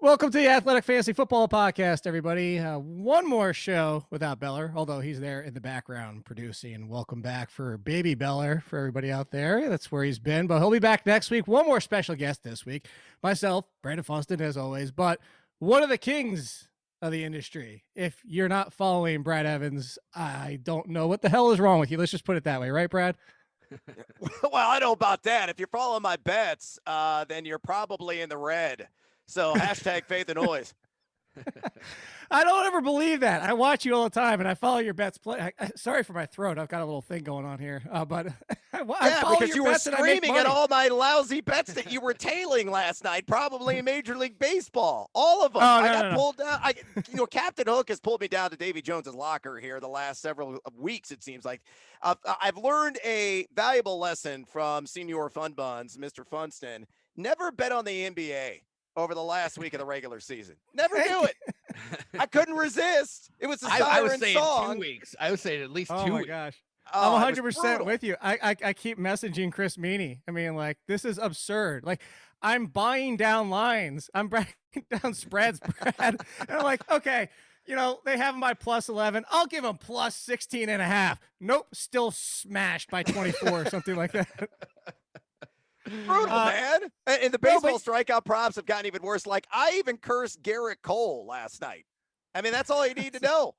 Welcome to the Athletic Fantasy Football Podcast, everybody. One more show without Beller, although he's there in the background producing. Welcome back for Baby Beller for everybody out there. That's where he's been, but he'll be back next week. One more special guest this week. Myself, Brandon Funston, as always, but one of the kings of the industry. If you're not following Brad Evans, I don't know what the hell is wrong with you. Let's just put it that way, right, Brad? Well, I know about that. If you're following my bets, then you're probably in the red. So hashtag faith and noise. I don't ever believe that. I watch you all the time, and I follow your bets. Sorry for my throat. I've got a little thing going on here. But I follow because your you were bets and I make screaming at money. all my lousy bets that you were tailing last night, probably in Major League Baseball. All of them. Oh, I no, got pulled down. Captain Hook has pulled me down to Davy Jones's locker here the last several weeks, it seems like. I've learned a valuable lesson from Senior Fun Buns, Mr. Funston. Never bet on the NBA over the last week of the regular season. Never do it. I couldn't resist. It was a siren I was saying song. 2 weeks. I was saying at least 2 Oh, weeks. my gosh. Oh, I'm it was 100% brutal. with you. I keep messaging Chris Meany. I mean, like, this is absurd. Like, I'm buying down lines. I'm breaking down spreads, Brad. And I'm like, okay, they have them by plus 11. I'll give them plus 16 and a half. Nope, still smashed by 24 or something like that. Brutal, man. And the baseball strikeout props have gotten even worse. Like, I even cursed Garrett Cole last night. I mean, that's all you need to know.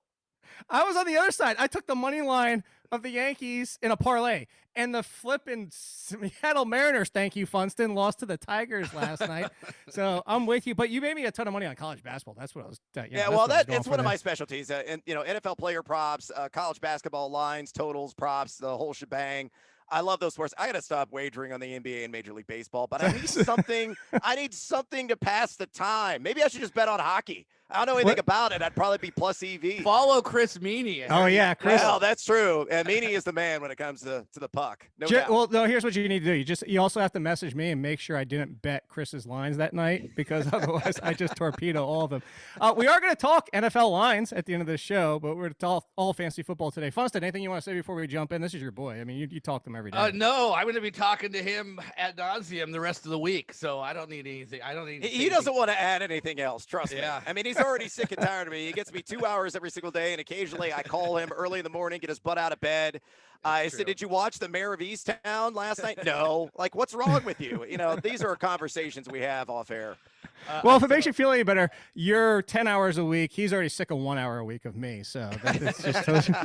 I was on the other side. I took the money line of the Yankees in a parlay, and the flipping Seattle Mariners, thank you, Funston, lost to the Tigers last night. So I'm with you, but you made me a ton of money on college basketball. That's what I was. It's one of my specialties. And NFL player props, college basketball lines, totals, props, the whole shebang. I love those sports. I got to stop wagering on the NBA and Major League Baseball, but I need something. I need something to pass the time. Maybe I should just bet on hockey. I don't know anything about it. I'd probably be plus EV. Follow Chris Meany. Oh, yeah, Chris. Well, that's true. And Meany is the man when it comes to the puck. No doubt. Well, no, here's what you need to do. You also have to message me and make sure I didn't bet Chris's lines that night, because otherwise I just torpedo all of them. We are going to talk NFL lines at the end of this show, but we're going to talk all fantasy football today. Funston, anything you want to say before we jump in? This is your boy. I mean, you talk to him every day. No, I'm going to be talking to him ad nauseum the rest of the week, so I don't need anything. He doesn't want to add anything else. Trust me. Yeah. I mean, he's already sick and tired of me. He gets me 2 hours every single day, and occasionally I call him early in the morning, get his butt out of bed. I said, "Did you watch the Mayor of Easttown last night?" No. Like, what's wrong with you? These are conversations we have off air. Well, if it makes you feel any better, you're 10 hours a week. He's already sick of 1 hour a week of me. So that's just tells you.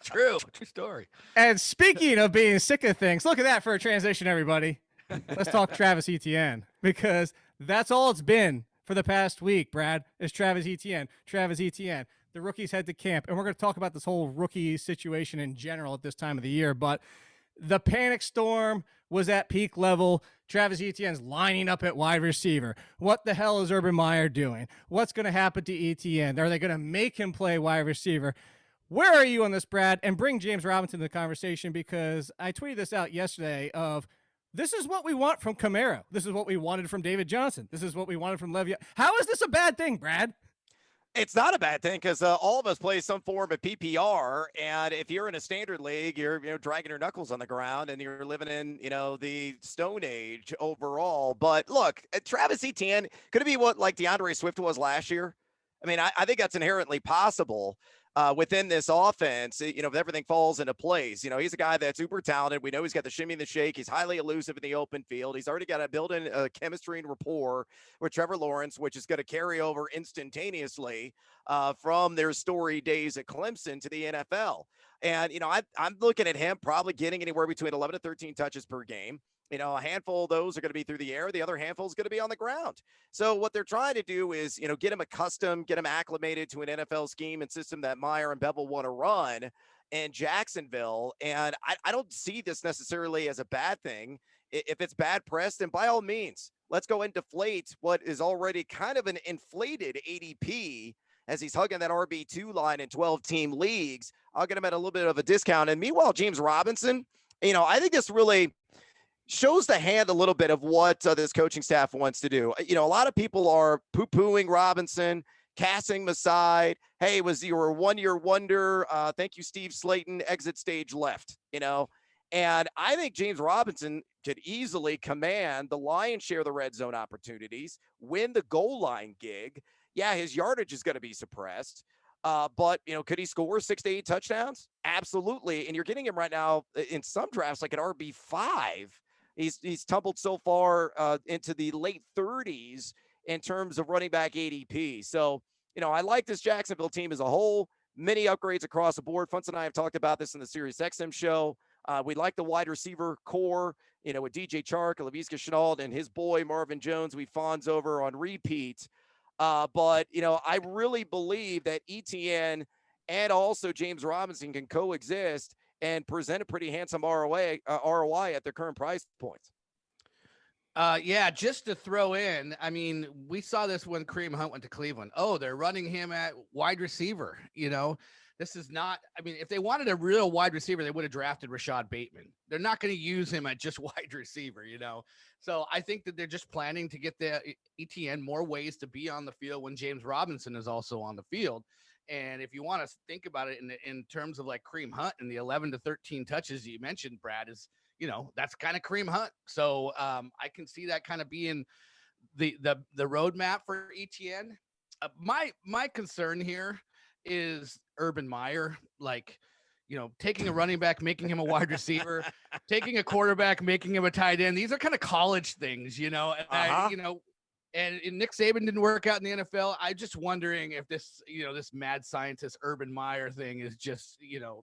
True story. And speaking of being sick of things, look at that for a transition, everybody. Let's talk Travis Etienne, because that's all it's been for the past week, Brad, is Travis Etienne. Travis Etienne. The rookies head to camp, and we're going to talk about this whole rookie situation in general at this time of the year, but the panic storm was at peak level. Travis Etienne's lining up at wide receiver. What the hell is Urban Meyer doing? What's going to happen to Etienne? Are they going to make him play wide receiver? Where are you on this, Brad? And bring James Robinson to the conversation, because I tweeted this out yesterday of, this is what we want from Camaro. This is what we wanted from David Johnson. This is what we wanted from Le'Veon. How is this a bad thing, Brad? It's not a bad thing, because all of us play some form of PPR, and if you're in a standard league, you're dragging your knuckles on the ground, and you're living in the Stone Age overall. But look, Travis Etienne, could it be what like DeAndre Swift was last year? I mean, I think that's inherently possible. Within this offense, if everything falls into place, he's a guy that's uber talented. We know he's got the shimmy and the shake. He's highly elusive in the open field. He's already got a built-in chemistry and rapport with Trevor Lawrence, which is going to carry over instantaneously from their story days at Clemson to the NFL. And, I'm looking at him probably getting anywhere between 11 to 13 touches per game. A handful of those are going to be through the air. The other handful is going to be on the ground. So what they're trying to do is, get him accustomed, get him acclimated to an NFL scheme and system that Meyer and Bevel want to run in Jacksonville. And I don't see this necessarily as a bad thing. If it's bad press, then by all means, let's go and deflate what is already kind of an inflated ADP as he's hugging that RB2 line in 12-team leagues. I'll get him at a little bit of a discount. And meanwhile, James Robinson, I think this really shows the hand a little bit of what this coaching staff wants to do. A lot of people are poo-pooing Robinson, casting him aside. Hey, was you were a one-year wonder? Thank you, Steve Slayton. Exit stage left. And I think James Robinson could easily command the lion's share of the red zone opportunities, win the goal line gig. Yeah, his yardage is going to be suppressed. But, could he score 6 to 8 touchdowns? Absolutely. And you're getting him right now in some drafts like an RB5. He's tumbled so far into the late 30s in terms of running back ADP. So, I like this Jacksonville team as a whole. Many upgrades across the board. Funtz and I have talked about this in the Sirius XM show. We like the wide receiver core, with DJ Chark, Laviska Shenault, and his boy Marvin Jones. We fawns over on repeat. But, I really believe that Etienne and also James Robinson can coexist and present a pretty handsome ROI at their current price points. Yeah, just to throw in, I mean, we saw this when Kareem Hunt went to Cleveland. Oh, they're running him at wide receiver. This is not, I mean, if they wanted a real wide receiver, they would have drafted Rashad Bateman. They're not going to use him at just wide receiver, So I think that they're just planning to get the ETN more ways to be on the field when James Robinson is also on the field. And if you want to think about it in terms of like Kareem Hunt and the 11 to 13 touches you mentioned, Brad, is, that's kind of Kareem Hunt. So I can see that kind of being the roadmap for ETN. My concern here is Urban Meyer, taking a running back, making him a wide receiver, taking a quarterback, making him a tight end. These are kind of college things, and and Nick Saban didn't work out in the NFL. I'm just wondering if this, this mad scientist Urban Meyer thing is just,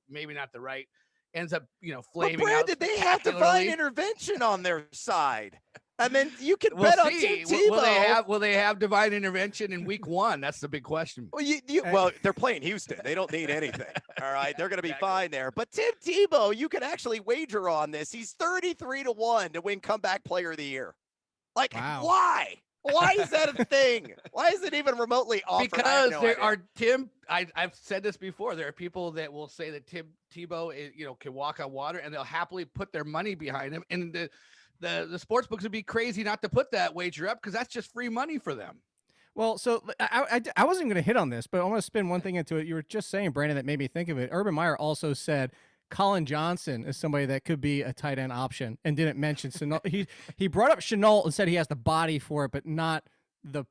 maybe not the right, ends up, flaming but Brad, out. Did they have divine intervention on their side? I mean, you can bet on Tim Tebow. Will they have divine intervention in week 1? That's the big question. Well, well, they're playing Houston. They don't need anything. All right, they're going to be fine there. But Tim Tebow, you can actually wager on this. He's 33-1 to win comeback player of the year. Wow. Why? Why is that a thing? Why is it even remotely offered? Because I've said this before. There are people that will say that Tim Tebow, can walk on water, and they'll happily put their money behind him. And the sports books would be crazy not to put that wager up because that's just free money for them. Well, so I wasn't going to hit on this, but I want to spin one thing into it. You were just saying, Brandon, that made me think of it. Urban Meyer also said Colin Johnson is somebody that could be a tight end option and didn't mention Shenault. He brought up Shenault and said he has the body for it, but not the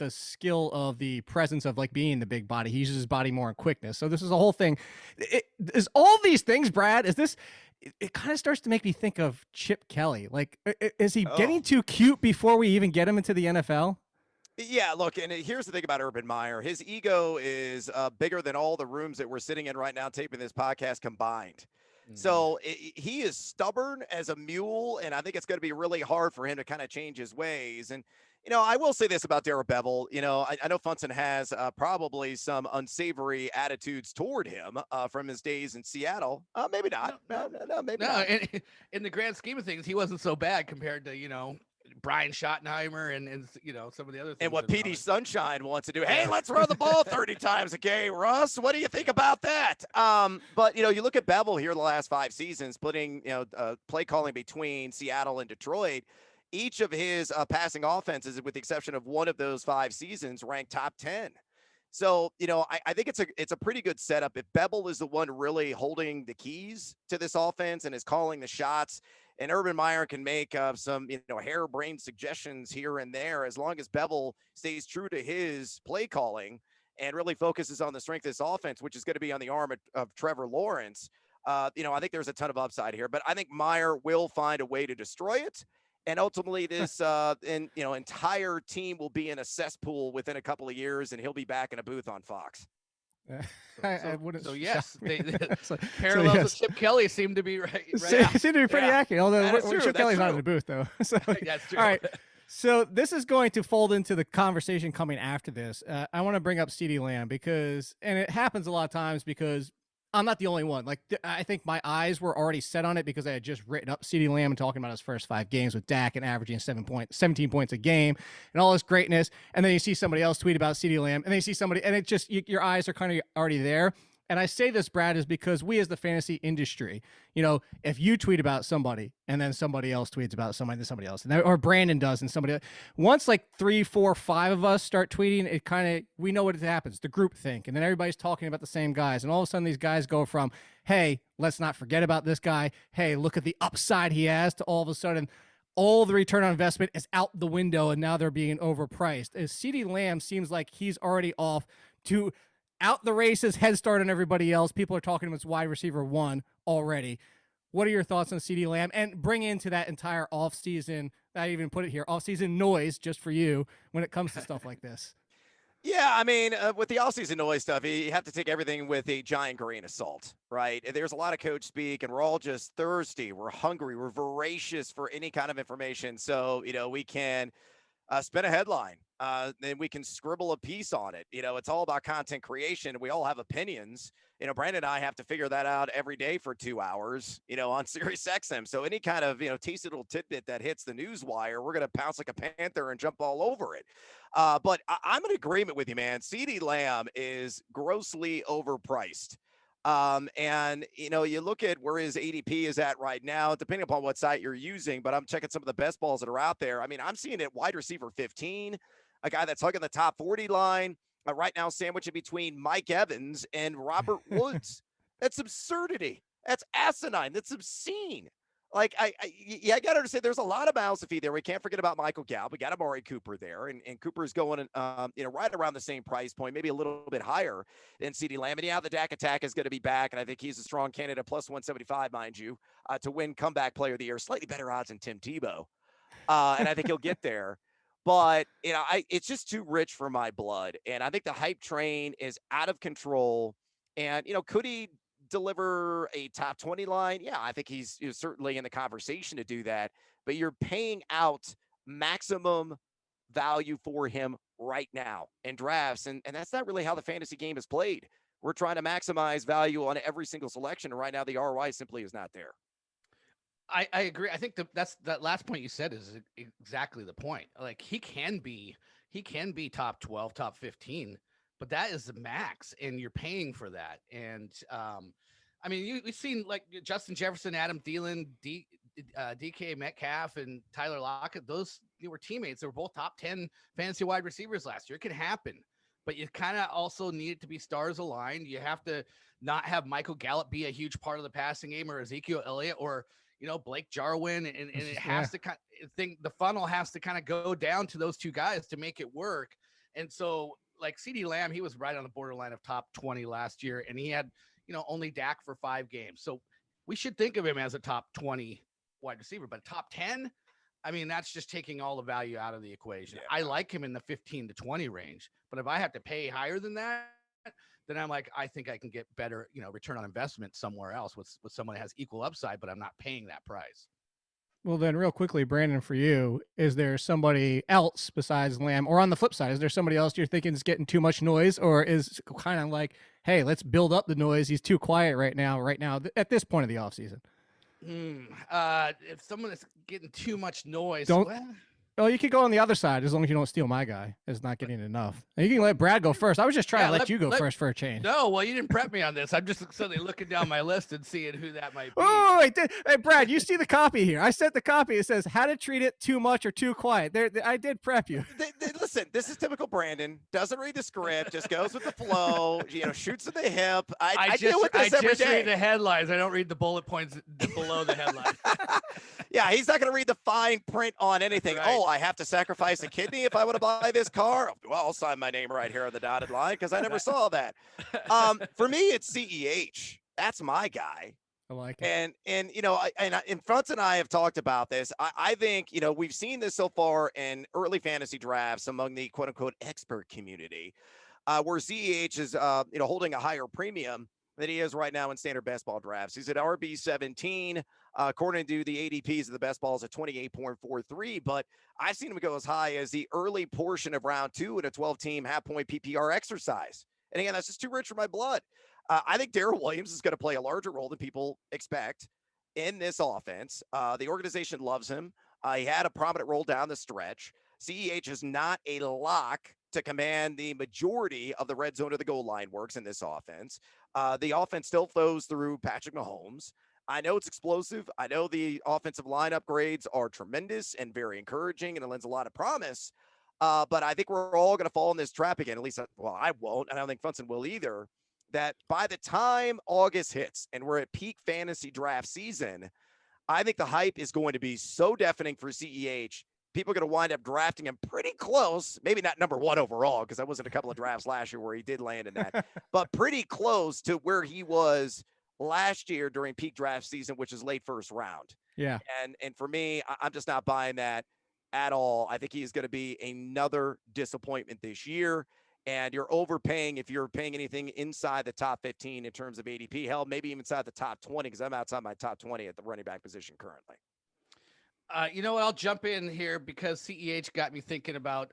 skill of the presence of being the big body. He uses his body more in quickness. So this is a whole thing. Is all these things, Brad, it kind of starts to make me think of Chip Kelly. Is he getting too cute before we even get him into the NFL? Yeah, look, and here's the thing about Urban Meyer. His ego is bigger than all the rooms that we're sitting in right now taping this podcast combined. So he is stubborn as a mule, and I think it's going to be really hard for him to kind of change his ways. And, I will say this about Darrell Bevel. I know Funson has probably some unsavory attitudes toward him from his days in Seattle. Maybe not. No, maybe not. In the grand scheme of things, he wasn't so bad compared to, Brian Schottenheimer and some of the other things. And what Petey Sunshine wants to do. Hey, let's run the ball 30 times a game, Russ. What do you think about that? But you look at Bevel here the last 5 seasons, splitting play calling between Seattle and Detroit. Each of his passing offenses, with the exception of one of those 5 seasons, ranked top 10. So, I think it's a pretty good setup. If Bevel is the one really holding the keys to this offense and is calling the shots, and Urban Meyer can make some, harebrained suggestions here and there, as long as Bevel stays true to his play calling and really focuses on the strength of this offense, which is going to be on the arm of Trevor Lawrence. I think there's a ton of upside here, but I think Meyer will find a way to destroy it. And ultimately, this entire team will be in a cesspool within a couple of years, and he'll be back in a booth on Fox. I wouldn't. So yes, parallels with Chip Kelly seem to be right. Seem to be pretty accurate. Although Chip Kelly's not in the booth though. So that's true. All right. So this is going to fold into the conversation coming after this. I want to bring up CeeDee Lamb and it happens a lot of times because I'm not the only one. I think my eyes were already set on it because I had just written up CeeDee Lamb and talking about his first 5 games with Dak and averaging 17 points a game and all this greatness. And then you see somebody else tweet about CeeDee Lamb, and then you see somebody, and it just, your eyes are kind of already there. And I say this, Brad, is because we as the fantasy industry, if you tweet about somebody and then somebody else tweets about somebody and somebody else, or Brandon does and somebody else, once like 3, 4, 5 of us start tweeting, it kind of, we know what happens, the group think, and then everybody's talking about the same guys. And all of a sudden these guys go from, hey, let's not forget about this guy. Hey, look at the upside he has, to all of a sudden, all the return on investment is out the window and now they're being overpriced. As CeeDee Lamb seems like he's already off to out the races, head start on everybody else. People are talking about wide receiver 1 already. What are your thoughts on CeeDee Lamb? And bring into that entire offseason, I even put it here, offseason noise just for you when it comes to stuff like this. Yeah, I mean, with the offseason noise stuff, you have to take everything with a giant grain of salt, right? There's a lot of coach speak, and we're all just thirsty. We're hungry. We're voracious for any kind of information. So, we can spin a headline, then we can scribble a piece on it. It's all about content creation. We all have opinions. Brandon and I have to figure that out every day for 2 hours, on SiriusXM. So any kind of, tasty little tidbit that hits the news wire, we're going to pounce like a panther and jump all over it. But I'm in agreement with you, man. CeeDee Lamb is grossly overpriced. And you look at where his ADP is at right now, depending upon what site you're using, but I'm checking some of the best balls that are out there. I mean, I'm seeing it wide receiver 15, a guy that's hugging the top 40 line right now, sandwiched between Mike Evans and Robert Woods. That's absurdity. That's asinine. That's obscene. Like, I got to understand there's a lot of mouths to feed there. We can't forget about Michael Gallup. We got Amari Cooper there, and Cooper's going, right around the same price point, maybe a little bit higher than CeeDee Lamb. And yeah, the Dak attack is going to be back, and I think he's a strong candidate, plus 175, mind you, to win comeback player of the year. Slightly better odds than Tim Tebow, and I think he'll get there. But, it's just too rich for my blood, and I think the hype train is out of control. And, could he deliver a top 20 line? Yeah, I think he's certainly in the conversation to do that, but you're paying out maximum value for him right now in drafts. And that's not really how the fantasy game is played. We're trying to maximize value on every single selection. And right now the ROI simply is not there. I agree. I think that last point you said is exactly the point. Like he can be top 12, top 15, but that is the max, and you're paying for that. And I mean, we've seen like Justin Jefferson, Adam Thielen, DK Metcalf, and Tyler Lockett. Those were teammates. They were both top 10 fantasy wide receivers last year. It can happen, but you kind of also need it to be stars aligned. You have to not have Michael Gallup be a huge part of the passing game, or Ezekiel Elliott, or Blake Jarwin, and it has to kind of think the funnel has to kind of go down to those two guys to make it work. And so like CeeDee Lamb, he was right on the borderline of top 20 last year, and he had, only Dak for 5 games. So we should think of him as a top 20 wide receiver, but top 10, I mean, that's just taking all the value out of the equation. Yeah. I like him in the 15 to 20 range, but if I have to pay higher than that, then I'm like, I think I can get better, return on investment somewhere else with someone that has equal upside, but I'm not paying that price. Well, then real quickly, Brandon, for you, is there somebody else besides Lamb, or on the flip side, is there somebody else you're thinking is getting too much noise, or is kind of like, hey, let's build up the noise. He's too quiet right now at this point of the offseason. If someone is getting too much noise, well, you could go on the other side as long as you don't steal my guy. It's not getting enough. And you can let Brad go first. I was just trying to let you go first for a change. No, well, you didn't prep me on this. I'm just suddenly looking down my list and seeing who that might be. Oh, hey, Brad, you see the copy here. I sent the copy. It says how to treat it too much or too quiet. I did prep you. Listen, this is typical Brandon. Doesn't read the script, just goes with the flow, shoots at the hip. I deal with this every day. I just read the headlines. I don't read the bullet points below the headline. Yeah, he's not going to read the fine print on anything. Right. Oh, I have to sacrifice a kidney if I want to buy this car? Well, I'll sign my name right here on the dotted line because I never saw that. For me, it's CEH. That's my guy. I like it. And Front and I have talked about this. I think, we've seen this so far in early fantasy drafts among the quote unquote expert community, where CEH is, holding a higher premium than he is right now in standard best ball drafts. He's at RB17, according to the ADPs of the best balls at 28.43, but I've seen him go as high as the early portion of round 2 in a 12-team half-point PPR exercise. And again, that's just too rich for my blood. I think Darrell Williams is going to play a larger role than people expect in this offense. The organization loves him. He had a prominent role down the stretch. CEH is not a lock to command the majority of the red zone or the goal line works in this offense. The offense still flows through Patrick Mahomes. I know it's explosive. I know the offensive line upgrades are tremendous and very encouraging, and it lends a lot of promise. But I think we're all going to fall in this trap again. At least, well, I won't, and I don't think Funson will either. That by the time August hits and we're at peak fantasy draft season, I think the hype is going to be so deafening for CEH. People are going to wind up drafting him pretty close, maybe not number one overall, because I was in a couple of drafts last year where he did land in that, but pretty close to where he was last year during peak draft season, which is late first round. Yeah. And for me, I'm just not buying that at all. I think he is going to be another disappointment this year. And you're overpaying if you're paying anything inside the top 15 in terms of ADP. Hell, maybe even inside the top 20, because I'm outside my top 20 at the running back position currently. You know what? I'll jump in here because CEH got me thinking about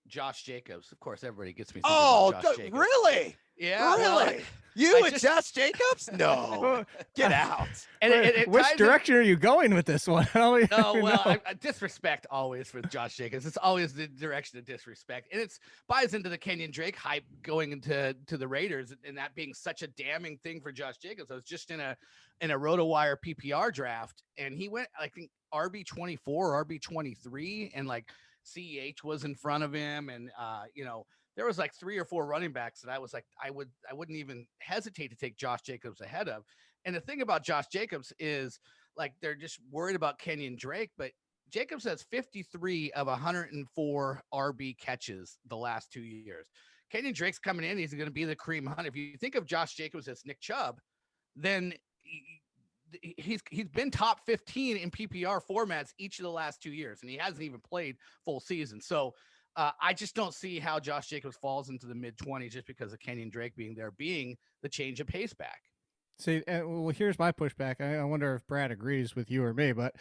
Josh Jacobs. Of course, everybody gets me thinking about Josh Jacobs. Really? Yeah. Really? Josh Jacobs? No. Get out. And which direction are you going with this one? No, well, I disrespect always with Josh Jacobs. It's always the direction of disrespect. And it's buys into the Kenyan Drake hype going into the Raiders and that being such a damning thing for Josh Jacobs. I was just in a RotoWire PPR draft, and he went, I think, RB24 or RB23, and like CEH was in front of him, and there was like 3 or 4 running backs that I was like, I wouldn't even hesitate to take Josh Jacobs ahead of. And the thing about Josh Jacobs is like they're just worried about Kenyan Drake, but Jacobs has 53 of 104 RB catches the last 2 years. Kenyan Drake's coming in, he's going to be the Kareem Hunt. If you think of Josh Jacobs as Nick Chubb, then he's been top 15 in PPR formats each of the last 2 years, and he hasn't even played full season. So I just don't see how Josh Jacobs falls into the mid-20s just because of Kenyan Drake being the change of pace back. See, well, here's my pushback. I wonder if Brad agrees with you or me, but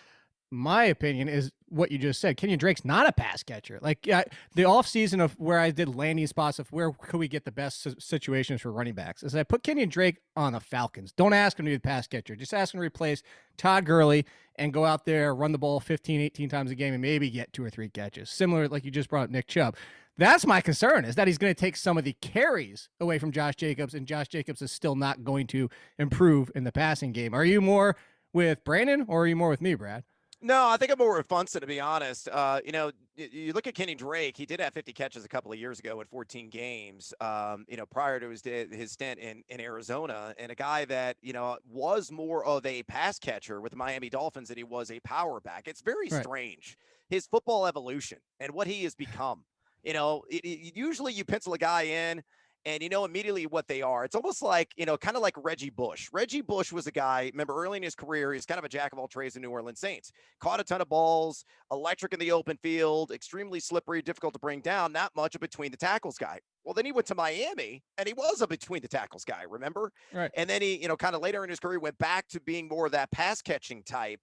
my opinion is what you just said. Kenyan Drake's not a pass catcher. Like the offseason of where I did landing spots of where could we get the best situations for running backs is I put Kenyan Drake on the Falcons. Don't ask him to be the pass catcher. Just ask him to replace Todd Gurley and go out there, run the ball 15, 18 times a game and maybe get 2 or 3 catches. Similar, like you just brought up Nick Chubb. That's my concern, is that he's going to take some of the carries away from Josh Jacobs, and Josh Jacobs is still not going to improve in the passing game. Are you more with Brandon or are you more with me, Brad? No, I think I'm more with Funson, to be honest. You look at Kenny Drake, he did have 50 catches a couple of years ago in 14 games, prior to his stint in Arizona, and a guy that, was more of a pass catcher with the Miami Dolphins than he was a power back. It's very strange, his football evolution and what he has become. Usually you pencil a guy in and you know immediately what they are. It's almost like, kind of like Reggie Bush. Reggie Bush was a guy, remember, early in his career, he's kind of a jack of all trades in New Orleans Saints. Caught a ton of balls, electric in the open field, extremely slippery, difficult to bring down, not much a between the tackles guy. Well, then he went to Miami and he was a between the tackles guy, remember? Right. And then he, kind of later in his career went back to being more of that pass catching type.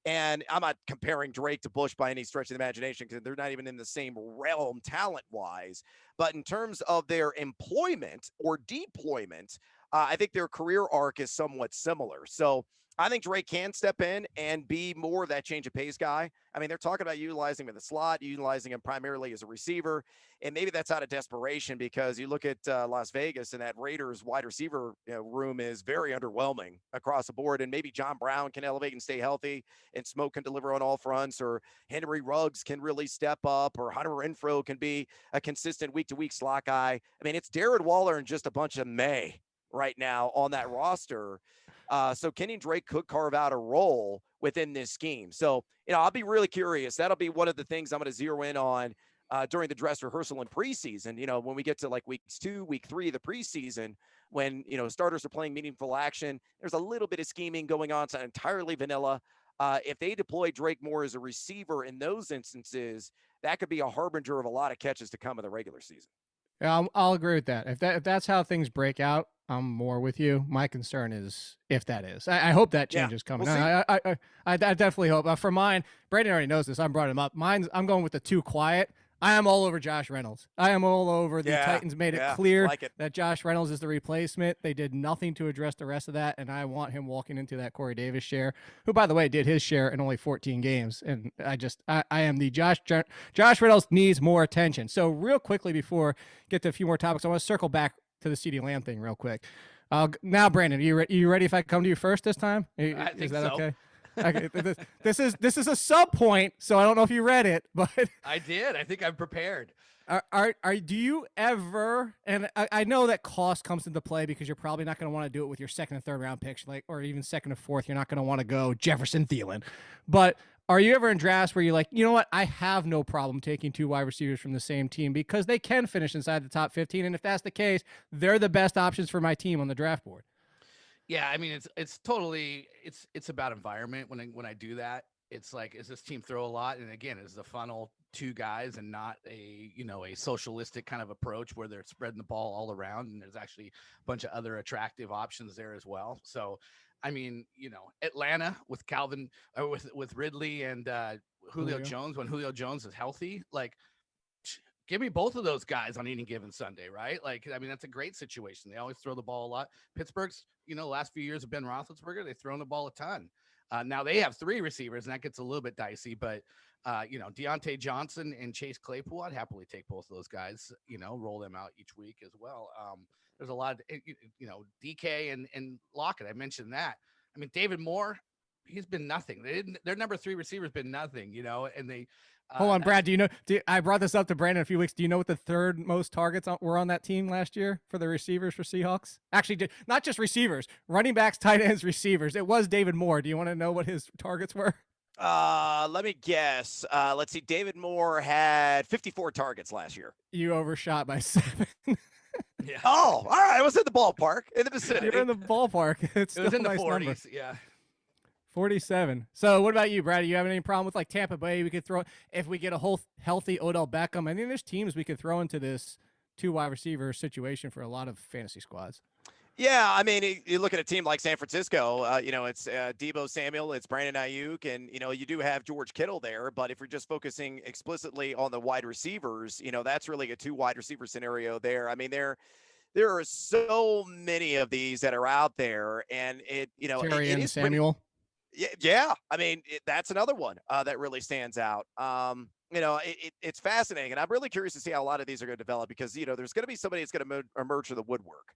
And I'm not comparing Drake to Bush by any stretch of the imagination because they're not even in the same realm talent-wise. But in terms of their employment or deployment, I think their career arc is somewhat similar. So I think Drake can step in and be more of that change of pace guy. I mean, they're talking about utilizing him in the slot, utilizing him primarily as a receiver. And maybe that's out of desperation because you look at Las Vegas and that Raiders wide receiver room is very underwhelming across the board. And maybe John Brown can elevate and stay healthy, and Smoke can deliver on all fronts, or Henry Ruggs can really step up, or Hunter Renfrow can be a consistent week-to-week slot guy. I mean, it's Darren Waller and just a bunch of May right now on that roster. So Kenyan Drake could carve out a role within this scheme. So, I'll be really curious. That'll be one of the things I'm going to zero in on during the dress rehearsal in preseason. When we get to like weeks 2, week 3 of the preseason, when, starters are playing meaningful action, there's a little bit of scheming going on. It's not entirely vanilla. If they deploy Drake more as a receiver in those instances, that could be a harbinger of a lot of catches to come in the regular season. Yeah, I'll agree with that. If that's how things break out, I'm more with you. My concern is if that is. I hope that change is coming. We'll I definitely hope. For mine, Brandon already knows this. I brought him up. I'm going with the too quiet. I am all over Josh Reynolds. I am all over. The Yeah, Titans made it yeah, clear like it. that Josh Reynolds is the replacement. They did nothing to address the rest of that, and I want him walking into that Corey Davis share, who, by the way, did his share in only 14 games. And I am the Josh Reynolds needs more attention. So real quickly before get to a few more topics, I want to circle back to the CeeDee Lamb thing real quick. Now, Brandon, you ready if I come to you first this time? I think is that so. okay? Okay, this is a sub point, so I don't know if you read it, but I did. I think I'm prepared. Do you ever? And I know that cost comes into play because you're probably not going to want to do it with your second and third round picks, or even second and fourth. You're not going to want to go Jefferson, Thielen. But are you ever in drafts where you're like, you know what? I have no problem taking 2 wide receivers from the same team because they can finish inside the top 15, and if that's the case, they're the best options for my team on the draft board. Yeah, I mean it's totally it's about environment when I do that. It's like, is this team throw a lot? And again, is the funnel 2 guys and not a socialistic kind of approach where they're spreading the ball all around and there's actually a bunch of other attractive options there as well. So I mean, Atlanta with Calvin with Ridley and Julio Jones, when Julio Jones is healthy, like give me both of those guys on any given Sunday, right? Like, I mean, that's a great situation. They always throw the ball a lot. Pittsburgh's, last few years of Ben Roethlisberger, they've thrown the ball a ton. Now they have 3 receivers, and that gets a little bit dicey. But, Deontay Johnson and Chase Claypool, I'd happily take both of those guys, roll them out each week as well. There's a lot of, DK and Lockett. I mentioned that. I mean, David Moore, he's been nothing. Their number 3 receiver's been nothing, and they – hold on, Brad. I brought this up to Brandon a few weeks. Do you know what the third most targets were on that team last year for the receivers for Seahawks? Actually, not just receivers, running backs, tight ends, receivers. It was David Moore. Do you want to know what his targets were? Let me guess. Let's see. David Moore had 54 targets last year. You overshot by 7. Yeah. Oh, all right. I was in the ballpark, in the vicinity. You're in the ballpark. It was in the nice 40s. Number. Yeah. 47. So what about you, Brad? Do you have any problem with like Tampa Bay? We could throw, if we get a whole healthy Odell Beckham. I think there's teams we could throw into this 2 wide receiver situation for a lot of fantasy squads. Yeah, I mean, you look at a team like San Francisco, it's Deebo Samuel, it's Brandon Ayuk, and, you do have George Kittle there. But if you're just focusing explicitly on the wide receivers, that's really a 2 wide receiver scenario there. I mean, there are so many of these that are out there, and Terry and Samuel. Yeah. I mean, that's another one that really stands out. It's fascinating, and I'm really curious to see how a lot of these are going to develop because, there's going to be somebody that's going to emerge from the woodwork.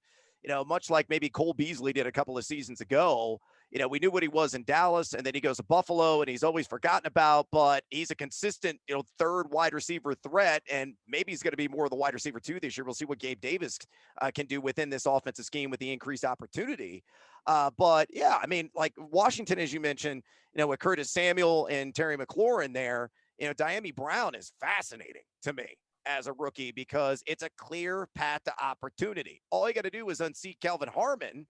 Much like maybe Cole Beasley did a couple of seasons ago. We knew what he was in Dallas, and then he goes to Buffalo, and he's always forgotten about, but he's a consistent, 3rd wide receiver threat, and maybe he's going to be more of the wide receiver 2 this year. We'll see what Gabe Davis can do within this offensive scheme with the increased opportunity. But yeah, I mean, like Washington, as you mentioned, with Curtis Samuel and Terry McLaurin there, Diami Brown is fascinating to me as a rookie because it's a clear path to opportunity. All you got to do is unseat Kelvin Harmon.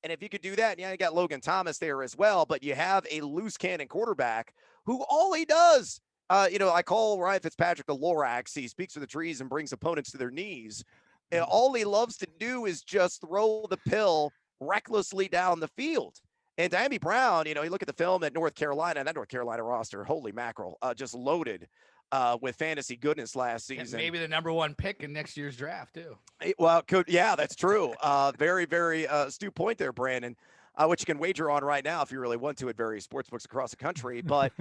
And if you could do that, you got Logan Thomas there as well, but you have a loose cannon quarterback who all he does, I call Ryan Fitzpatrick the Lorax. He speaks to the trees and brings opponents to their knees. And all he loves to do is just throw the pill recklessly down the field. And Diami Brown, you look at the film at North Carolina, that North Carolina roster, holy mackerel, just loaded with fantasy goodness last season. And maybe the number 1 pick in next year's draft too. Well, yeah, that's true. Very, very astute point there, Brandon, which you can wager on right now if you really want to at various sportsbooks across the country. But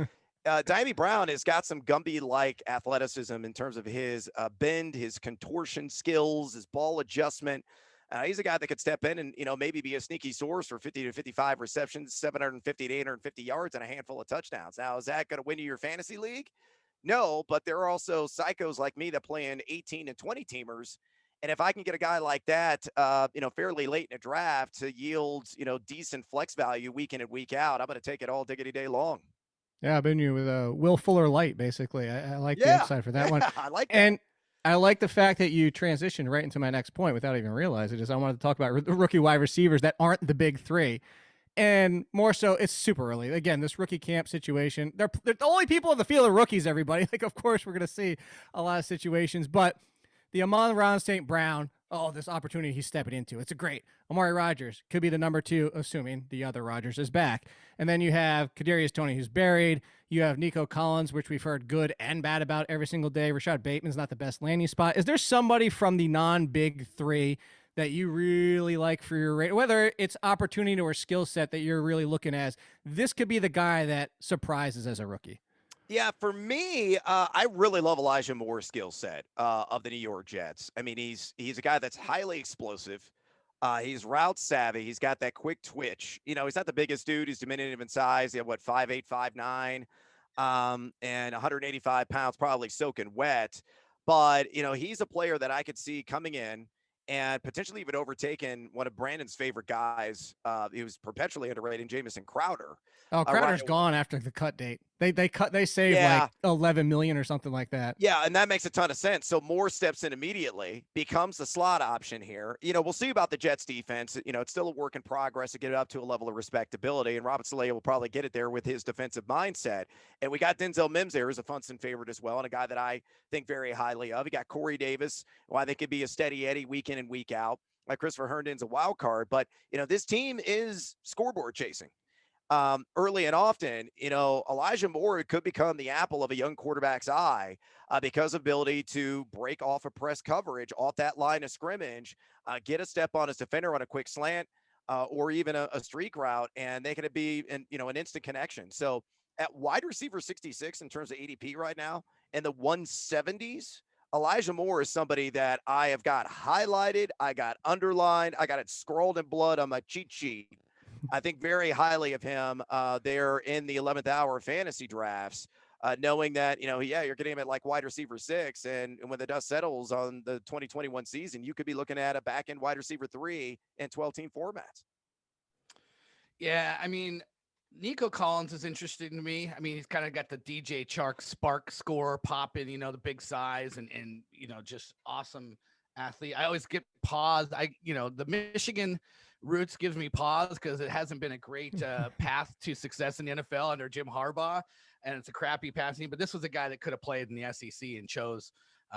Diami Brown has got some Gumby-like athleticism in terms of his bend, his contortion skills, his ball adjustment. He's a guy that could step in and, maybe be a sneaky source for 50 to 55 receptions, 750 to 850 yards, and a handful of touchdowns. Now, is that going to win you your fantasy league? No, but there are also psychos like me that play in 18 and 20 teamers. And if I can get a guy like that, fairly late in a draft to yield, decent flex value week in and week out, I'm going to take it all diggity day long. Yeah, I've been you with a Will Fuller light, basically. I like the upside for that one. I like that. And I like the fact that you transitioned right into my next point without even realizing it. I wanted to talk about rookie wide receivers that aren't the big 3. And more so, it's super early. Again, this rookie camp situation, they're the only people in the field are rookies, everybody. Like, of course, we're going to see a lot of situations. But the Amon-Ra St. Brown, oh, this opportunity he's stepping into. It's a great. Amari Rodgers could be the number 2, assuming the other Rodgers is back. And then you have Kadarius Toney, who's buried. You have Nico Collins, which we've heard good and bad about every single day. Rashad Bateman's not the best landing spot. Is there somebody from the non-big 3 that you really like for your rate, whether it's opportunity or skill set that you're really looking as? This could be the guy that surprises as a rookie. Yeah, for me, I really love Elijah Moore's skill set of the New York Jets. I mean, he's a guy that's highly explosive. He's route savvy. He's got that quick twitch. You know, he's not the biggest dude. He's diminutive in size. He had 5'8", 5'9", and 185 pounds, probably soaking wet. But you know, he's a player that I could see coming in and potentially even overtaking one of Brandon's favorite guys. He was perpetually underrated, Jamison Crowder. Oh, Crowder's right gone after the cut date. They saved Yeah. like 11 million or something like that. Yeah, and that makes a ton of sense. So Moore steps in immediately, becomes the slot option here. You know, we'll see about the Jets defense. You know, it's still a work in progress to get it up to a level of respectability, and Robert Saleh will probably get it there with his defensive mindset. And we got Denzel Mims there as a Funson favorite as well, and a guy that I think very highly of. We got Corey Davis, who I think could be a steady Eddie week in and week out. Like Christopher Herndon's a wild card, but, you know, this team is scoreboard chasing. Early and often, you know, Elijah Moore could become the apple of a young quarterback's eye because of ability to break off a press coverage off that line of scrimmage, get a step on his defender on a quick slant, or even a streak route, and they could be an instant connection. So at wide receiver 66 in terms of ADP right now, in the 170s, Elijah Moore is somebody that I have got highlighted, I got underlined, I got it scrolled in blood on my cheat sheet. I think very highly of him there in the 11th hour fantasy drafts, knowing that, you know, yeah, you're getting him at like wide receiver 6. And when the dust settles on the 2021 season, you could be looking at a back end wide receiver 3 in 12-team formats. Yeah, I mean, Nico Collins is interesting to me. I mean, he's kind of got the DJ Chark spark score popping, you know, the big size and you know, just awesome athlete. I always get pause. The Michigan roots gives me pause because it hasn't been a great path to success in the NFL under Jim Harbaugh, and it's a crappy passing. But this was a guy that could have played in the SEC and chose.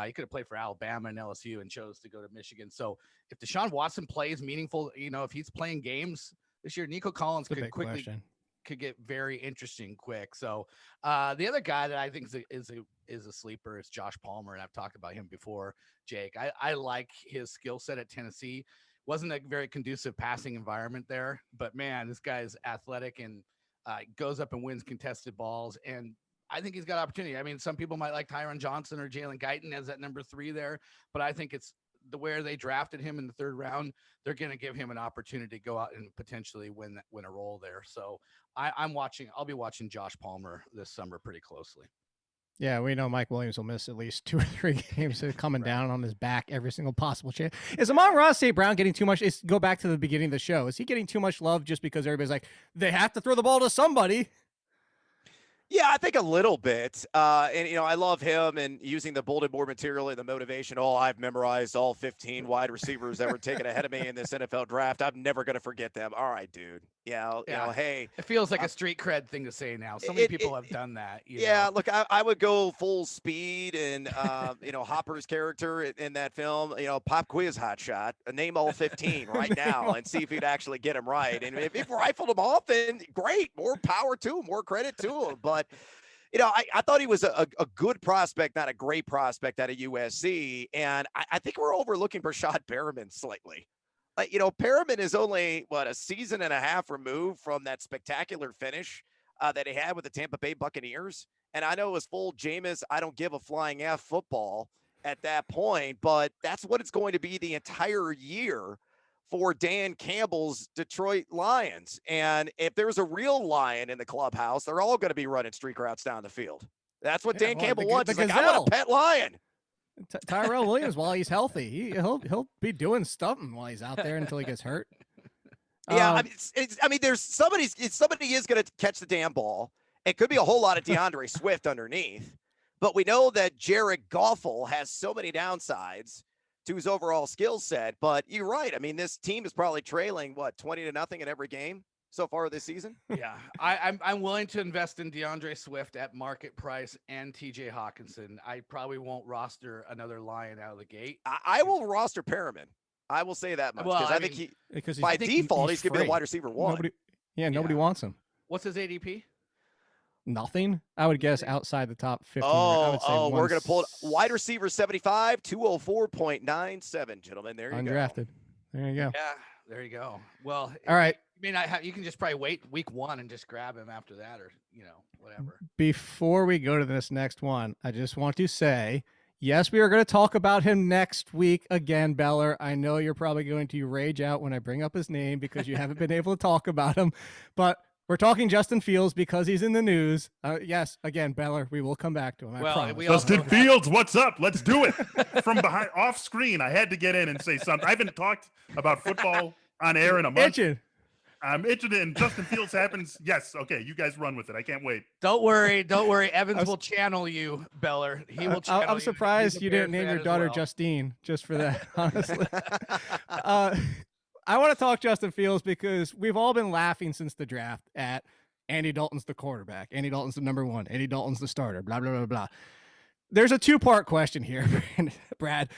He could have played for Alabama and LSU and chose to go to Michigan. So if Deshaun Watson plays meaningful, you know, if he's playing games this year, Nico Collins could get very interesting quick. So the other guy that I think is a sleeper is Josh Palmer, and I've talked about him before, Jake. I like his skill set at Tennessee. Wasn't a very conducive passing environment there, but man, this guy's athletic and goes up and wins contested balls. And I think he's got opportunity. I mean, some people might like Tyron Johnson or Jalen Guyton as that number 3 there, but I think it's the way they drafted him in the 3rd round. They're going to give him an opportunity to go out and potentially win a role there. So I'll be watching Josh Palmer this summer pretty closely. Yeah, we know Mike Williams will miss at least 2 or 3 games coming down on his back every single possible chance. Is Amon-Ra St. Brown getting too much? Go back to the beginning of the show. Is he getting too much love just because everybody's like, they have to throw the ball to somebody? Yeah, I think a little bit. And, you know, I love him and using the bulletin board material and the motivation. Oh, I've memorized all 15 wide receivers that were taken ahead of me in this NFL draft. I'm never going to forget them. All right, dude. Yeah, you know, hey. It feels like a street cred thing to say now. So many people have done that. Yeah, look, I would go full speed and, you know, Hopper's character in that film, you know, pop quiz hot shot, name all 15 right now and see if he'd actually get him right. And if he rifled them off, then great, more power to him, more credit to him. But, you know, I thought he was a good prospect, not a great prospect out of USC. And I think we're overlooking Brashad Perriman slightly. You know, Perriman is only, a season and a half removed from that spectacular finish that he had with the Tampa Bay Buccaneers. And I know it was full Jameis, I don't give a flying F football at that point, but that's what it's going to be the entire year for Dan Campbell's Detroit Lions. And if there's a real lion in the clubhouse, they're all going to be running streak routes down the field. That's what Dan Campbell wants. He's like, I want a pet lion. Tyrell Williams, while he's healthy, he'll be doing something while he's out there until he gets hurt. Yeah, I mean, there's somebody is going to catch the damn ball. It could be a whole lot of DeAndre Swift underneath, but we know that Jared Goffel has so many downsides to his overall skill set. But you're right. I mean, this team is probably trailing 20-0 in every game so far this season. Yeah, I'm willing to invest in DeAndre Swift at market price and TJ Hawkinson. I probably won't roster another Lion out of the gate. I will roster Perriman. I will say that much Well, because I I think mean, because by default he's he's going to be the free. wide receiver one. Nobody Yeah. wants him. What's his ADP? Nothing. I would guess Nothing? outside the top 15. I would say We're going to pull it. Wide receiver 75, 204.97, gentlemen. There you undrafted. There you go. Yeah, there you go. Well, All right. You may not have. You can just probably wait week 1 and just grab him after that, or whatever. Before we go to this next one, I just want to say, yes, we are going to talk about him next week again, Beller. I know you're probably going to rage out when I bring up his name because you haven't been able to talk about him, but we're talking Justin Fields because he's in the news. Yes, again, Beller, we will come back to him. I promise. Justin Fields, what's up? Let's do it. From behind, off screen, I had to get in and say something. I haven't talked about football on air in a month. I'm itching, and Justin Fields happens. Yes, okay, you guys run with it. I can't wait. Don't worry. Evans will channel you, Beller. He will channel I'm surprised you didn't name your daughter Justine just for that, honestly. I want to talk Justin Fields because we've all been laughing since the draft at Andy Dalton's the quarterback. Andy Dalton's the number one. Andy Dalton's the starter, blah, blah, blah, blah. There's a two-part question here, Brad.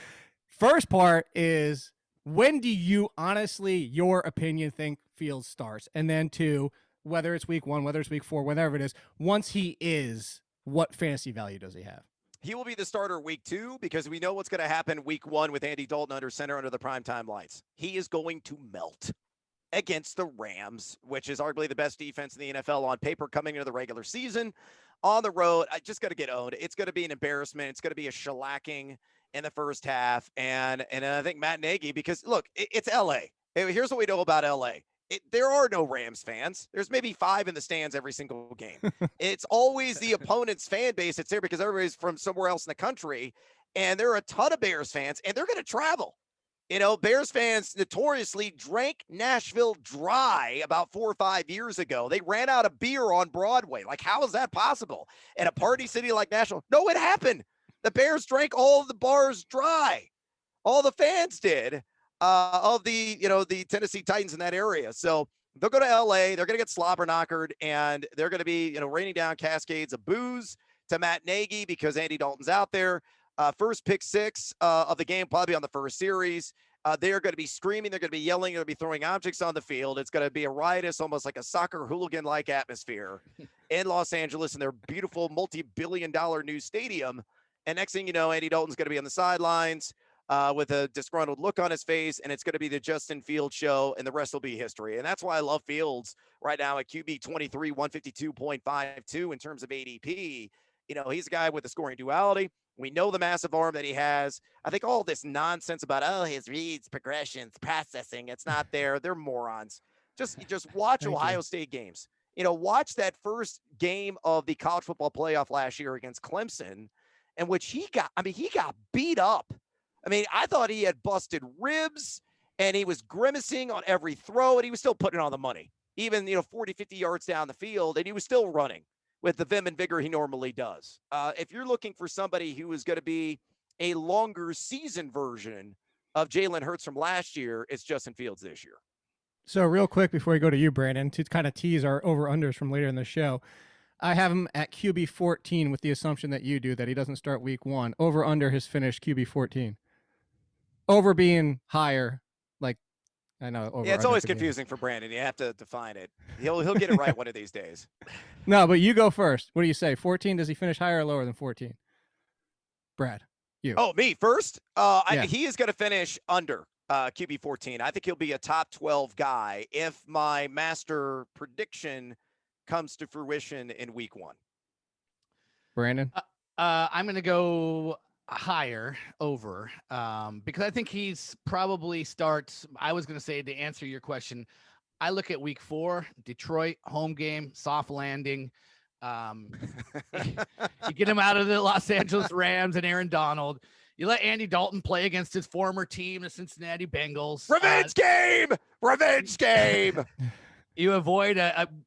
First part is, when do you honestly, your opinion, think Fields starts? And then two, whether it's week 1, whether it's week 4, whatever it is, once he is, what fantasy value does he have? He will be the starter week 2 because we know what's going to happen week 1 with Andy Dalton under center under the primetime lights. He is going to melt against the Rams, which is arguably the best defense in the NFL on paper coming into the regular season. On the road, I just got to get owned. It's going to be an embarrassment. It's going to be a shellacking in the first half. And I think Matt Nagy, because look, it's LA. Here's what we know about LA. There are no Rams fans. There's maybe 5 in the stands every single game. It's always the opponent's fan base that's there because everybody's from somewhere else in the country. And there are a ton of Bears fans, and they're going to travel. Bears fans notoriously drank Nashville dry about 4 or 5 years ago. They ran out of beer on Broadway. Like, how is that possible? In a party city like Nashville? No, it happened. The Bears drank all of the bars dry. All the fans did. Of the Tennessee Titans in that area. So they'll go to LA, they're going to get slobber knockered, and they're going to be, raining down cascades of booze to Matt Nagy because Andy Dalton's out there. First pick 6 of the game, probably on the first series. They're going to be screaming. They're going to be yelling. They're going to be throwing objects on the field. It's going to be a riotous, almost like a soccer hooligan-like atmosphere in Los Angeles in their beautiful multi-billion-dollar new stadium. And next thing you know, Andy Dalton's going to be on the sidelines with a disgruntled look on his face, and it's going to be the Justin Fields show, and the rest will be history. And that's why I love Fields right now at QB 23, 152.52 in terms of ADP. He's a guy with a scoring duality. We know the massive arm that he has. I think all this nonsense about, his reads, progressions, processing, it's not there. They're morons. Just watch Ohio State games. Watch that first game of the college football playoff last year against Clemson, in which he got beat up. I thought he had busted ribs, and he was grimacing on every throw, and he was still putting on the money, even, 40, 50 yards down the field, and he was still running with the vim and vigor he normally does. If you're looking for somebody who is going to be a longer season version of Jalen Hurts from last year, it's Justin Fields this year. So real quick before we go to you, Brandon, to kind of tease our over-unders from later in the show, I have him at QB 14 with the assumption that you do, that he doesn't start week 1. Over-under his finished QB 14. Over being higher, like, I know. Over, it's always confusing for Brandon. You have to define it. He'll get it right one of these days. No, but you go first. What do you say? 14? Does he finish higher or lower than 14? Brad, you. Oh, me first? He is going to finish under QB 14. I think he'll be a top 12 guy if my master prediction comes to fruition in week 1. Brandon? I'm going to go higher over because I think he's probably starts. I was going to say, to answer your question, I look at week 4, Detroit home game, soft landing. You get him out of the Los Angeles Rams and Aaron Donald. You let Andy Dalton play against his former team, the Cincinnati Bengals. Revenge game. You avoid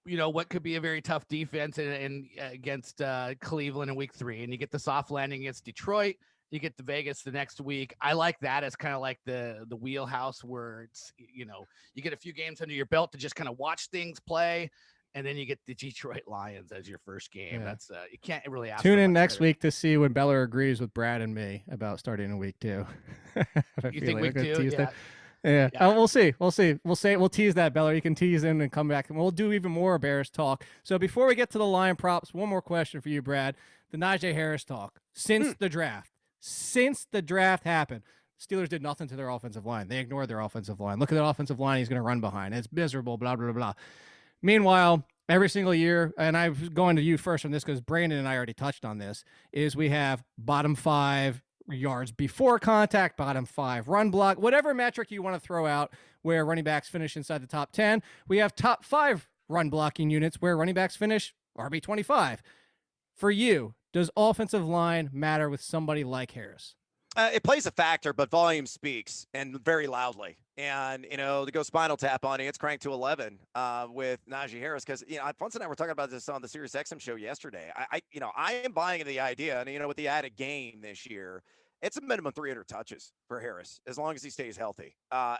what could be a very tough defense against Cleveland in week 3, and you get the soft landing against Detroit. You get to Vegas the next week. I like that as kind of like the wheelhouse where it's, you get a few games under your belt to just kind of watch things play. And then you get the Detroit Lions as your first game. Yeah. That's you can't really ask. Tune in next week to see when Beller agrees with Brad and me about starting in week 2. You think week 2? Yeah. Yeah. Yeah. We'll see. We'll tease that, Beller. You can tease in and come back, and we'll do even more Bears talk. So before we get to the line props, one more question for you, Brad. The Najee Harris talk since the draft. Since the draft happened, Steelers did nothing to their offensive line. They ignored their offensive line. Look at the offensive line he's going to run behind. It's miserable, blah, blah, blah. Meanwhile, every single year, and I'm going to you first on this because Brandon and I already touched on this, is we have bottom 5 yards before contact, bottom 5 run block, whatever metric you want to throw out where running backs finish inside the top 10. We have top 5 run blocking units where running backs finish RB25. For you, does offensive line matter with somebody like Harris? It plays a factor, but volume speaks, and very loudly. And, to go spinal tap on it, it's cranked to 11 with Najee Harris. Because, Alfonso and I were talking about this on the Sirius XM show yesterday. I am buying into the idea, and, with the added game this year, it's a minimum 300 touches for Harris, as long as he stays healthy.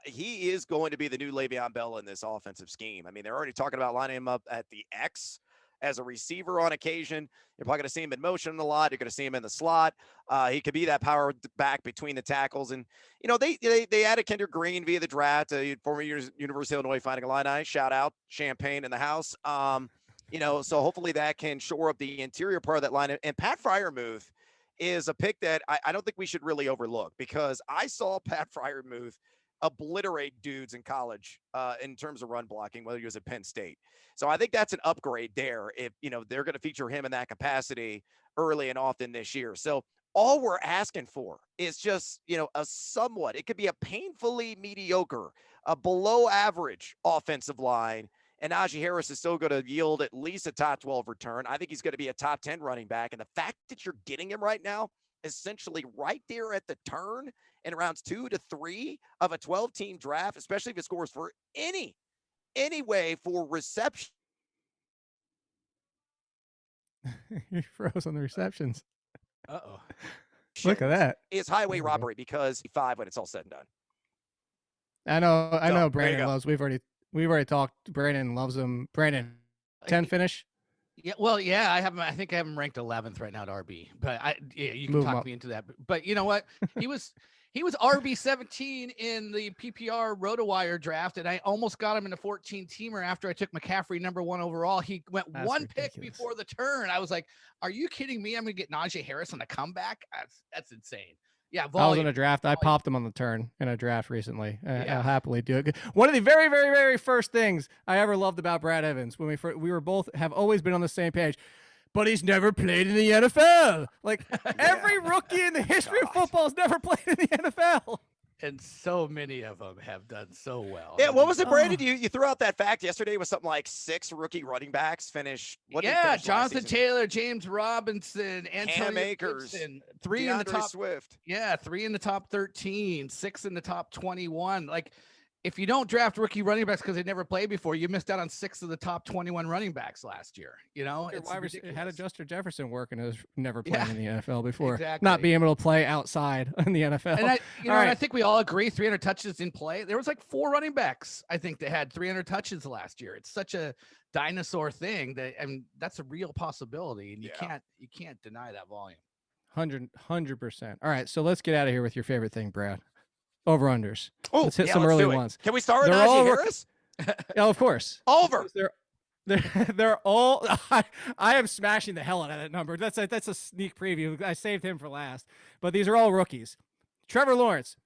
He is going to be the new Le'Veon Bell in this offensive scheme. I mean, they're already talking about lining him up at the X as a receiver on occasion. You're probably going to see him in motion a lot. You're going to see him in the slot. He could be that power back between the tackles. And, they added Kendrick Green via the draft, former University of Illinois Fighting Illini. Shout out, Champagne in the house. So hopefully that can shore up the interior part of that line. And Pat Freiermuth is a pick that I don't think we should really overlook, because I saw Pat Freiermuth obliterate dudes in college in terms of run blocking, whether he was at Penn State. So I think that's an upgrade there if, they're going to feature him in that capacity early and often this year. So all we're asking for is just, a somewhat, it could be a painfully mediocre, a below average offensive line. And Najee Harris is still going to yield at least a top 12 return. I think he's going to be a top 10 running back. And the fact that you're getting him right now, essentially right there at the turn in rounds 2 to 3 of a 12-team draft, especially if it scores for any way for reception. He froze on the receptions. Uh-oh. Look at that. Is highway robbery, because 5 when it's all said and done. I know Brandon go. loves. We've already talked. Brandon loves him. Brandon, 10 finish. Yeah, well, yeah, I think I have him ranked 11th right now at RB, but you can talk me into that. But you know what? He was RB 17 in the PPR RotoWire draft, and I almost got him in a 14-teamer after I took McCaffrey number 1 overall. He went one pick before the turn. I was like, "Are you kidding me? I'm gonna get Najee Harris on a comeback? That's insane." Yeah, volume. I was in a draft. I popped him on the turn in a draft recently. I'll happily do it. One of the very, very, very first things I ever loved about Brad Evans, when we were both have always been on the same page, but he's never played in the NFL. Like every rookie in the history of football has never played in the NFL. And so many of them have done so well. Yeah, what was it, Brandon? You threw out that fact yesterday with something like 6 rookie running backs finish. Jonathan Taylor, James Robinson, Cam Akers, Gibson, 3 in the top Swift. Yeah, 3 in the top 13, 6 in the top 21. Like, if you don't draft rookie running backs because they never played before, you missed out on 6 of the top 21 running backs last year. How did Justin Jefferson work and has never played in the NFL before? Exactly. Not being able to play outside in the NFL. And I think we all agree 300 touches in play. There was like 4 running backs, I think, that had 300 touches last year. It's such a dinosaur thing and that's a real possibility, and you can't deny that volume. 100%. All right, so let's get out of here with your favorite thing, Brad. Over-unders. Oh, let's hit some early ones. Can we start with Najee Harris? Yeah, of course. Over. They're all. I am smashing the hell out of that number. That's a sneak preview. I saved him for last. But these are all rookies. Trevor Lawrence,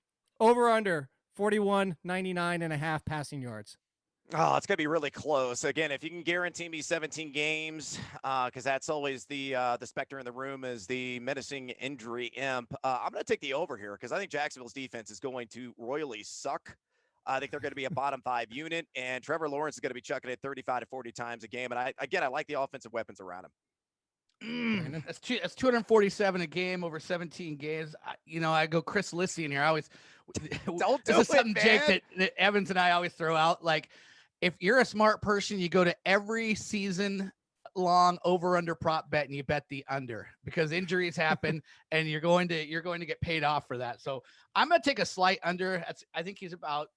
over/under 41.99.5 passing yards. Oh, it's going to be really close. Again, if you can guarantee me 17 games, because that's always the specter in the room is the menacing injury imp. I'm going to take the over here because I think Jacksonville's defense is going to royally suck. I think they're going to be a bottom 5 unit, and Trevor Lawrence is going to be chucking it 35 to 40 times a game. And I like the offensive weapons around him. That's 247 a game over 17 games. I go Chris Lissie in here. I always don't do this is it, something, man. Jake, that Evans and I always throw out. Like, if you're a smart person, you go to every season long over/under prop bet and you bet the under, because injuries happen and you're going to get paid off for that. So I'm going to take a slight under. I think he's about,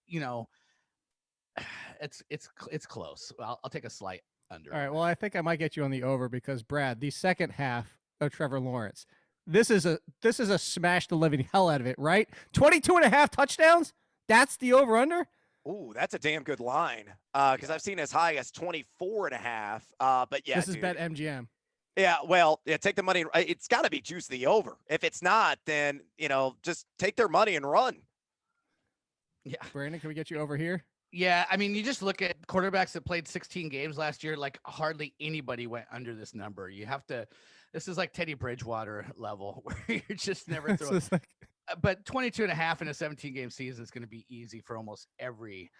it's close. I'll take a slight under. All right. Well, I think I might get you on the over because, Brad, the second half of Trevor Lawrence, this is a smash the living hell out of it, right? 22.5 touchdowns. That's the over-under? Ooh, that's a damn good line. Because I've seen as high as 24.5. But yeah, This is dude. bet MGM. Yeah, well, yeah, take the money. It's got to be juice the over. If it's not, then, just take their money and run. Yeah. Brandon, can we get you over here? Yeah, I mean, you just look at quarterbacks that played 16 games last year, like hardly anybody went under this number. You have to, this is like Teddy Bridgewater level where you're just never This throwing. is like- But 22 and a half in a 17-game season is going to be easy for almost every,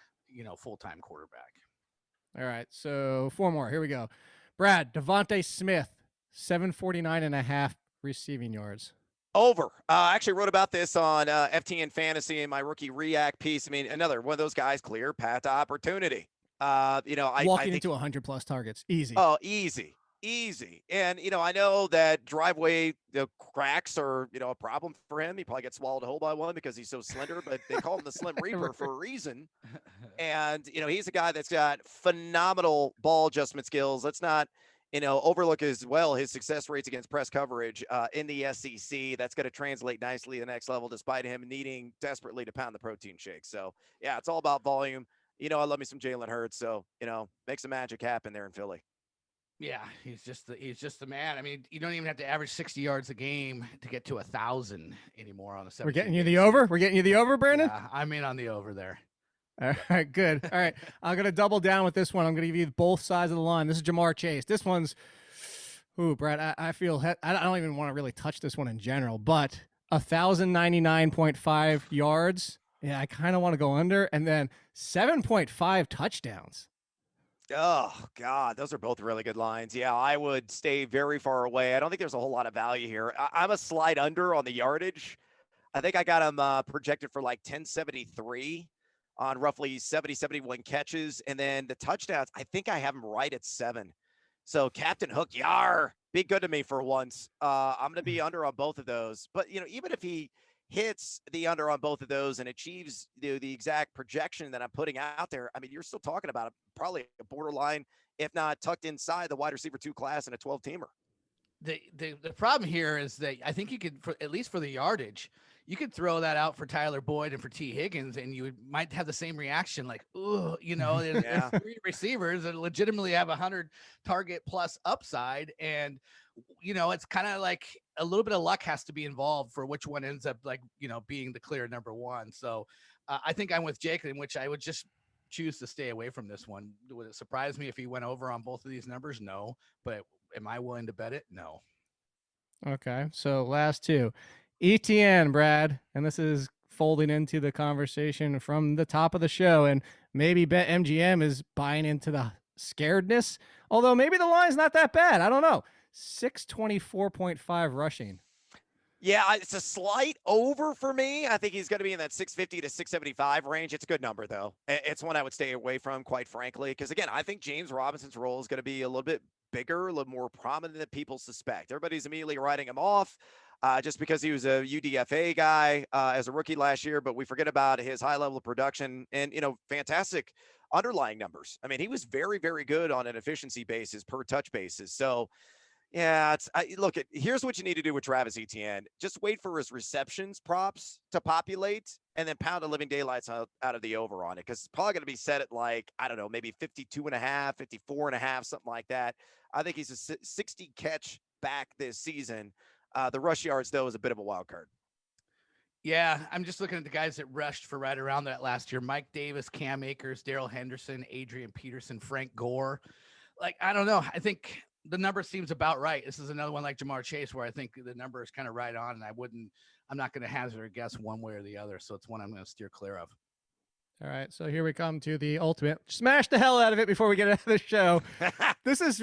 full-time quarterback. All right, so 4 more. Here we go. Brad, Devontae Smith, 749.5 receiving yards. Over. I actually wrote about this on FTN Fantasy in my rookie react piece. I mean, another one of those guys, clear path to opportunity. I Walking think, into 100+ targets. Easy. Oh, easy. And, I know that driveway cracks are, a problem for him. He probably gets swallowed whole by one because he's so slender, but they call him the Slim Reaper for a reason. And, he's a guy that's got phenomenal ball adjustment skills. Let's not, overlook as well his success rates against press coverage in the SEC. That's going to translate nicely to the next level, despite him needing desperately to pound the protein shake. So, yeah, it's all about volume. I love me some Jalen Hurts. So, make some magic happen there in Philly. Yeah, he's just the man. I mean, you don't even have to average 60 yards a game to get to 1,000 anymore on a 17. We're getting you the over? We're getting you the over, Brandon? Yeah, I'm in on the over there. All right, good. All right, I'm going to double down with this one. I'm going to give you both sides of the line. This is Jamar Chase. This one's, Brad, I feel, I don't even want to really touch this one in general, but 1,099.5 yards. Yeah, I kind of want to go under. And then 7.5 touchdowns. Oh, God, those are both really good lines. Yeah, I would stay very far away. I don't think there's a whole lot of value here. I'm a slide under on the yardage. I think I got him projected for like 1073 on roughly 71 catches. And then the touchdowns, I think I have him right at 7. So Captain Hook, yar, be good to me for once. I'm going to be under on both of those. But, even if he hits the under on both of those and achieves the exact projection that I'm putting out there, I mean, you're still talking about probably a borderline, if not tucked inside the wide receiver 2 class in a 12-teamer. The problem here is that I think you could, at least for the yardage, you could throw that out for Tyler Boyd and for T. Higgins, and you might have the same reaction, like, ooh, there's 3 receivers that legitimately have 100 target plus upside, and it's kind of like a little bit of luck has to be involved for which one ends up being the clear number 1. So I think I'm with Jake, in which I would just choose to stay away from this one. Would it surprise me if he went over on both of these numbers? No, but am I willing to bet it? No. Okay, so last 2. Etienne, Brad, and this is folding into the conversation from the top of the show, and maybe BetMGM is buying into the scaredness, although maybe the line's not that bad. I don't know. 624.5 rushing. Yeah, it's a slight over for me. I think he's going to be in that 650 to 675 range. It's a good number, though. It's one I would stay away from, quite frankly, because, again, I think James Robinson's role is going to be a little bit bigger, a little more prominent than people suspect. Everybody's immediately writing him off just because he was a UDFA guy as a rookie last year, but we forget about his high level of production and, fantastic underlying numbers. I mean, he was very, very good on an efficiency basis, per touch basis. So, yeah, here's what you need to do with Travis Etienne. Just wait for his receptions props to populate and then pound a living daylights out of the over on it. Cause it's probably going to be set at like, I don't know, maybe 52.5, 54.5, something like that. I think he's a 60 catch back this season. The rush yards though is a bit of a wild card. Yeah, I'm just looking at the guys that rushed for right around that last year. Mike Davis, Cam Akers, Darrell Henderson, Adrian Peterson, Frank Gore. Like, I don't know. I think the number seems about right. This is another one like Jamar Chase where I think the number is kind of right on, and I'm not going to hazard a guess one way or the other. So it's one I'm going to steer clear of. All right, so here we come to the ultimate. Smash the hell out of it before we get out of the show. This is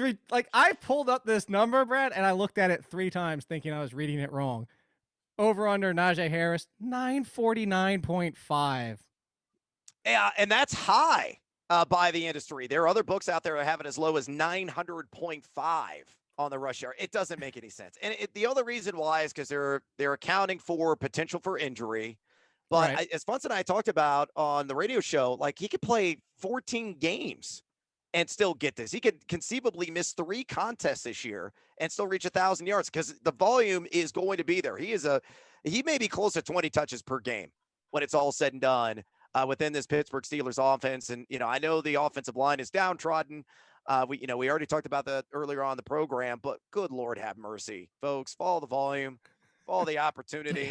I pulled up this number, Brad, and I looked at it 3 times thinking I was reading it wrong. Over under Najee Harris, 949.5. Yeah, and that's high by the industry. There are other books out there that have it as low as 900.5 on the rush yard. It doesn't make any sense. And the other reason why is because they're accounting for potential for injury. But right. As Funtz and I talked about on the radio show, like he could play 14 games and still get this. He could conceivably miss 3 contests this year and still reach 1,000 yards because the volume is going to be there. He may be close to 20 touches per game when it's all said and done within this Pittsburgh Steelers offense. And, I know the offensive line is downtrodden. We already talked about that earlier on the program, but good Lord have mercy, folks. Follow the volume, follow the opportunity,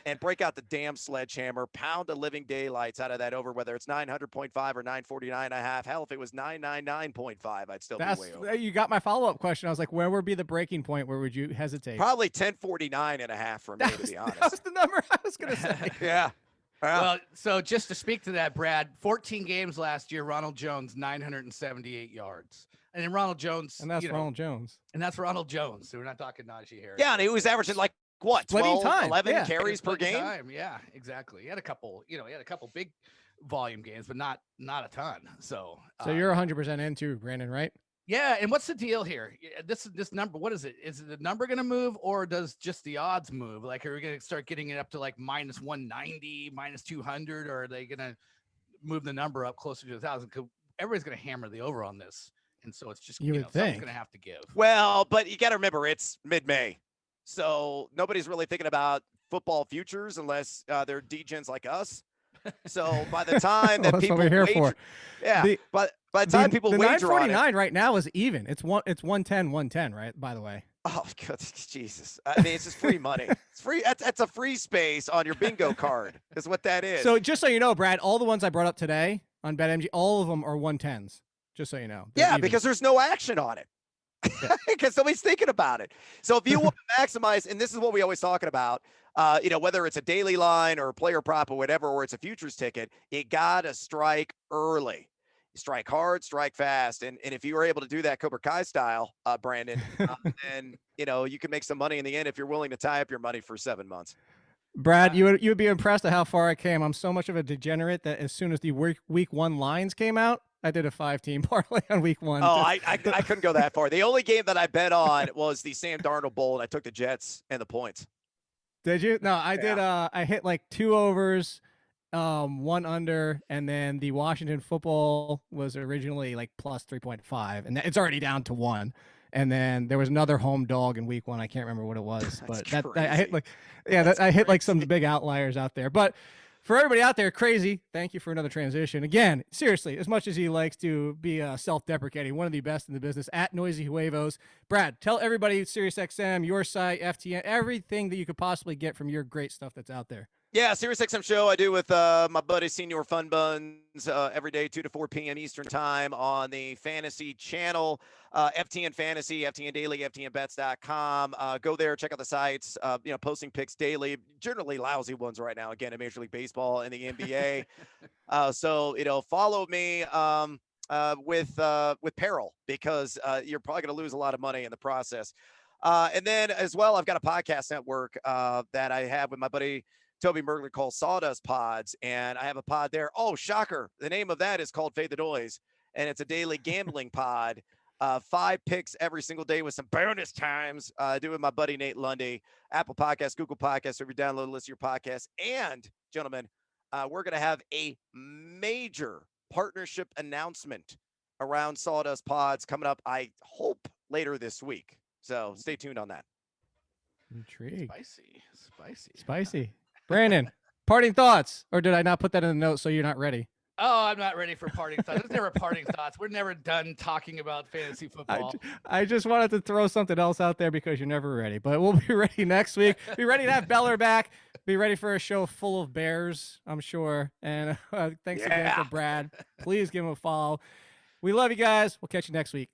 and break out the damn sledgehammer. Pound the living daylights out of that over, whether it's 900.5 or 949.5. Hell, if it was 999.5, I'd still be way over. You got my follow-up question. I was like, where would be the breaking point? Where would you hesitate? Probably 1049.5 for me, to be honest. That was the number I was going to say. Yeah. Well, so just to speak to that, Brad, 14 games last year, Ronald Jones, 978 yards. And then Ronald Jones. And that's Ronald Jones. And that's Ronald Jones. So we're not talking Najee Harris. Yeah, and he was averaging like, what, 12, 11 carries per game? Yeah, exactly. He had a couple, big volume games, but not a ton. So you're 100% into Brandon, right? Yeah, and what's the deal here? This number, what is it? Is the number going to move, or does just the odds move? Like, are we going to start getting it up to like minus 190, minus 200, or are they going to move the number up closer to 1,000? Because everybody's going to hammer the over on this, and so it's just something's going to have to give. Well, but you got to remember it's mid-May, so nobody's really thinking about football futures unless they're degens like us. So by the time that people wager, but by the time people wager on it, 949 right now is even. It's 110, right? By the way. Oh God, Jesus! I mean, it's just free money. It's free. That's a free space on your bingo card. Is what that is. So just so you know, Brad, all the ones I brought up today on BetMGM, all of them are 110s. Just so you know. Yeah, because there's no action on it. Because somebody's thinking about it. So if you want to maximize, and this is what we always talking about, whether it's a daily line or a player prop or whatever, or it's a futures ticket, you gotta strike early. Strike hard, strike fast, and if you were able to do that Cobra Kai style, Brandon, then you can make some money in the end if you're willing to tie up your money for 7 months. Brad, you would be impressed at how far I came. I'm so much of a degenerate that as soon as the week 1 lines came out, I did a 5-team parlay on week 1. Oh, I couldn't go that far. The only game that I bet on was the Sam Darnold Bowl, and I took the Jets and the points. Did you? No, I did. I hit like 2 overs, 1 under, and then the Washington football was originally like plus 3.5, and it's already down to 1. And then there was another home dog in week 1. I can't remember what it was, but I hit like, I hit like some big outliers out there. But for everybody out there, crazy. Thank you for another transition. Again, seriously, as much as he likes to be self-deprecating, one of the best in the business at Noisy Huevos. Brad, tell everybody SiriusXM, your site, FTN, everything that you could possibly get from your great stuff that's out there. Yeah, SiriusXM show I do with my buddy Senior Fun Buns every day, 2 to 4 p.m. Eastern time on the Fantasy Channel, FTN Fantasy, FTN Daily, FTNBets.com. Go there, check out the sites. Posting picks daily, generally lousy ones right now. Again, in Major League Baseball and the NBA. So follow me with peril because you're probably going to lose a lot of money in the process. And then as well, I've got a podcast network that I have with my buddy Toby Mergler called Sawdust Pods, and I have a pod there. Oh, shocker. The name of that is called Fade the Noise, and it's a daily gambling pod. 5 picks every single day with some bonus times. Doing my buddy Nate Lundy, Apple Podcasts, Google Podcasts, so if you download and listen to your podcast. And, gentlemen, we're going to have a major partnership announcement around Sawdust Pods coming up, I hope, later this week. So stay tuned on that. Intrigued. Spicy. Brandon, parting thoughts, or did I not put that in the notes so you're not ready? Oh, I'm not ready for parting thoughts. There's never parting thoughts. We're never done talking about fantasy football. I just wanted to throw something else out there because you're never ready. But we'll be ready next week. Be ready to have Beller back. Be ready for a show full of Bears, I'm sure. And thanks again for Brad. Please give him a follow. We love you guys. We'll catch you next week.